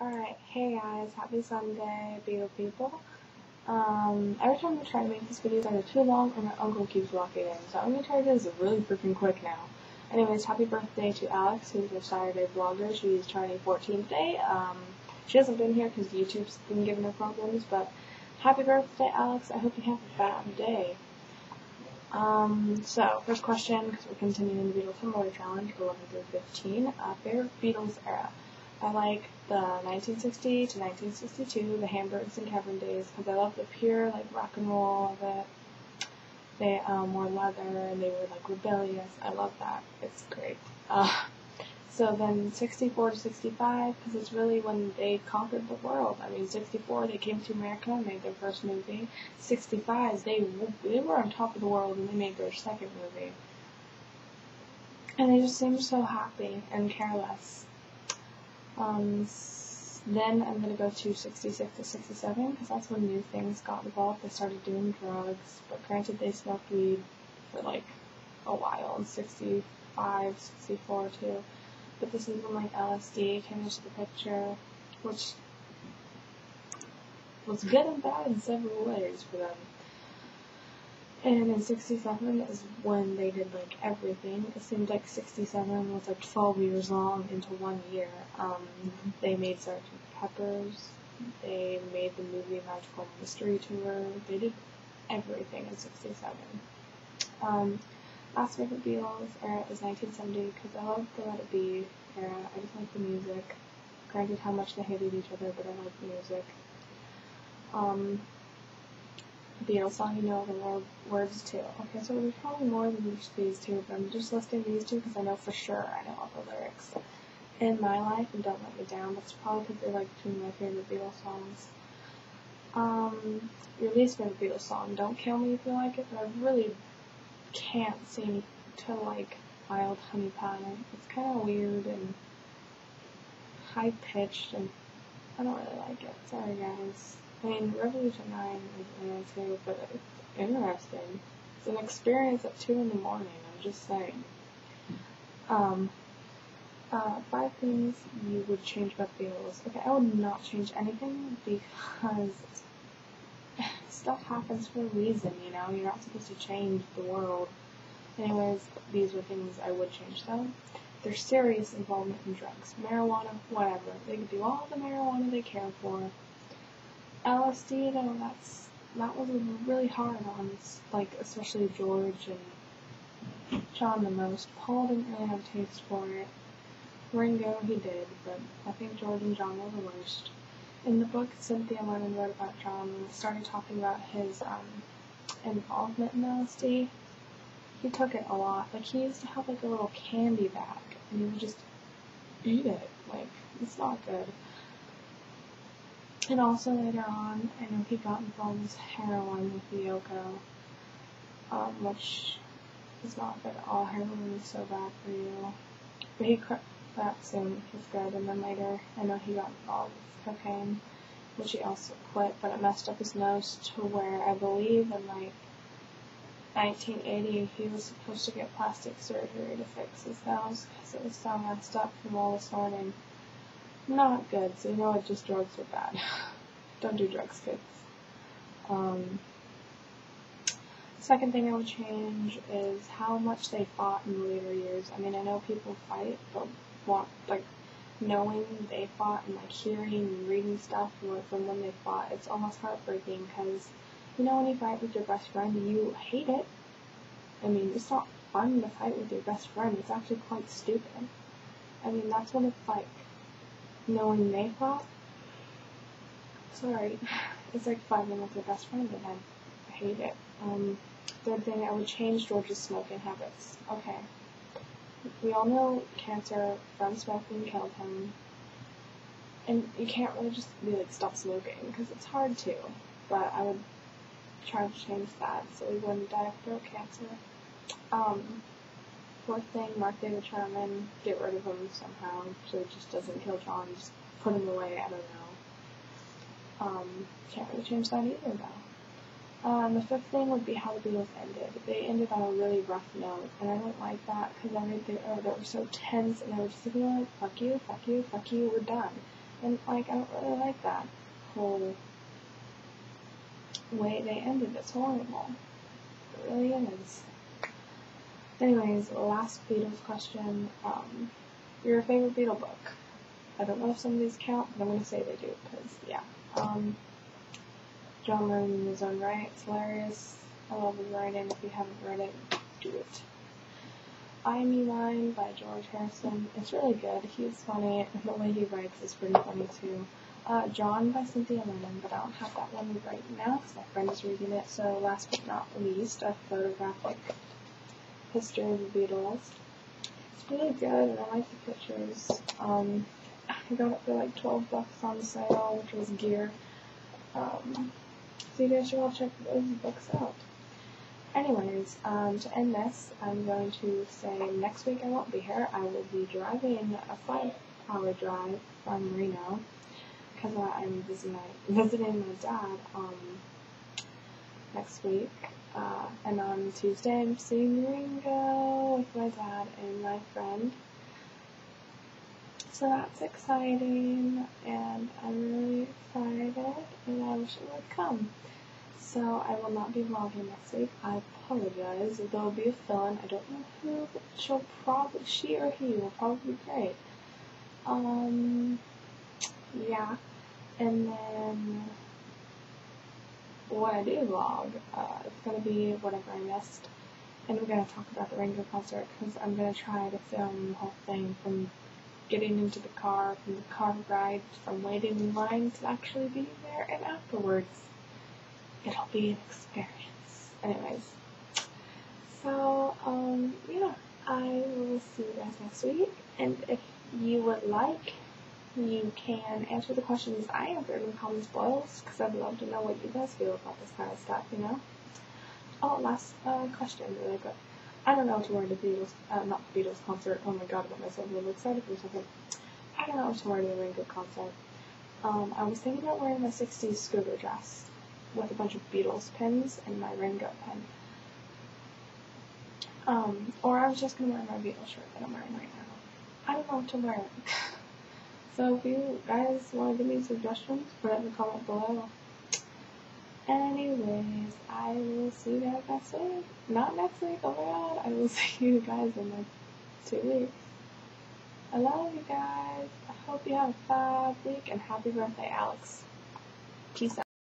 Alright, hey guys, happy Sunday, beautiful people. Every time I try to make this video, it's either too long or my uncle keeps walking in, so I'm gonna try to do this really freaking quick now. Anyways, happy birthday to Alex, who's our Saturday vlogger. She's turning 14 today. She hasn't been here because YouTube's been giving her problems, but happy birthday, Alex. I hope you have a fab day. So, first question, because we're continuing the Beatles Homework Challenge, 11 through 15, favorite Beatles era. I like the 1960 to 1962, the Hamburgs and Kevin days, because I love the pure, rock and roll of it. They, wore leather, and they were, rebellious. I love that. It's great. So then 64 to 65, because it's really when they conquered the world. I mean, 64, they came to America and made their first movie. 65, they were on top of the world and they made their second movie. And they just seemed so happy and careless. Then I'm going to go to 66 to 67, because that's when new things got involved. They started doing drugs, but granted they smoked weed for a while, in 65, 64 too. But this is when LSD came into the picture, which was good and bad in several ways for them. And in 67 is when they did everything. It seemed like 67 was 12 years long into 1 year. They made Sgt. Pepper's, they made the movie Magical Mystery Tour, they did everything in 67. Last favorite Beatles era is 1970, because I love the Let It Be era. I just like the music. Granted how much they hated each other, but I like the music. Beatles song, you know the words too. Okay, so there's probably more than just these two, but I'm just listing these two because I know for sure I know all the lyrics. In My Life and Don't Let Me Down, that's probably because they're two of my favorite Beatles songs. Your least favorite Beatles song, Don't Kill Me If You Like It, but I really can't sing to Wild Honey Pie. It's kind of weird and high pitched, and I don't really like it. Sorry guys. I mean, Revolution 9 is too, but it's interesting. It's an experience at 2 in the morning, I'm just saying. 5 things you would change about Beatles. Okay, I would not change anything because stuff happens for a reason, you know? You're not supposed to change the world. Anyways, these are things I would change though. Their serious involvement in drugs. Marijuana, whatever. They could do all the marijuana they care for. LSD though, that was really hard on, especially George and John the most. Paul didn't really have taste for it. Ringo, he did, but I think George and John were the worst. In the book Cynthia Lennon wrote about John, when they started talking about his involvement in LSD, he took it a lot. He used to have a little candy bag, and he would just eat it. It's not good. And also later on, I know he got involved with heroin with Yoko, which is not good at all. Heroin is so bad for you. But he quit that soon, which was good. And then later, I know he got involved with cocaine, which he also quit, but it messed up his nose to where I believe in 1980 he was supposed to get plastic surgery to fix his nose because it was so messed up from all the snorting. Not good, so you know what, just drugs are bad. Don't do drugs, kids. Second thing I would change is how much they fought in the later years. I mean, I know people fight, but knowing they fought and hearing and reading stuff from when they fought, it's almost heartbreaking because, you know, when you fight with your best friend, you hate it. I mean, it's not fun to fight with your best friend. It's actually quite stupid. I mean, that's what it's like. Knowing they fought, sorry, it's like fighting with your best friend, and I hate it. Third thing, I would change George's smoking habits. Okay, we all know cancer from smoking killed him, and you can't really just be stop smoking, because it's hard to, but I would try to change that so he wouldn't die of throat cancer. Fourth thing, Mark David Chapman, get rid of him somehow so it just doesn't kill John, just put him away, I don't know. Can't really change that either though. The fifth thing would be how the Beatles ended. They ended on a really rough note, and I don't like that because they were so tense and they were just fuck you, fuck you, fuck you, we're done. And, like, I don't really like that whole way they ended. It's horrible. It really is. Anyways, last Beatles question. Your favorite Beatle book? I don't know if some of these count, but I'm going to say they do, because, yeah. John Lennon in his own right. It's hilarious. I love his writing. If you haven't read it, do it. I Am You Mine by George Harrison. It's really good. He's funny, and the way he writes is pretty funny too. John by Cynthia Lennon, but I don't have that one right now because my friend is reading it. So last but not least, a photographic history of the Beatles. It's really good, and I like the pictures. I got it for like $12 on sale, which was gear. So you guys should all check those books out. Anyways, to end this, I'm going to say next week I won't be here. I will be driving a 5-hour drive from Reno because I'm visiting my dad next week. And on Tuesday I'm seeing Ringo with my dad and my friend. So that's exciting, and I'm really excited, and I wish it would come. So I will not be vlogging next week. I apologize. There will be a fill-in. I don't know who, but she or he will probably be great. Yeah. And then when I do vlog, it's gonna be whatever I missed, and we're gonna talk about the Ringo concert because I'm gonna try to film the whole thing from getting into the car, from the car ride, from waiting in line to actually being there, and afterwards. It'll be an experience. Anyways. So, yeah, I will see you guys next week. And if you would like, you can answer the questions I answered in the comments below, because I'd love to know what you guys feel about this kind of stuff, you know? Oh, last question, really quick. I don't know what to wear to the Beatles, not the Beatles concert. Oh my god, I got myself a little excited for a second. I don't know what to wear to the Ringo concert. I was thinking about wearing my 60s scooter dress with a bunch of Beatles pins and my Ringo pen. Or I was just gonna wear my Beatles shirt that I'm wearing right now. I don't know what to wear. So if you guys want to give me suggestions, put it in the comment below. Anyways, I will see you guys next week. Not next week, oh my god. I will see you guys in like 2 weeks. I love you guys. I hope you have a fab week, and happy birthday, Alex. Peace out.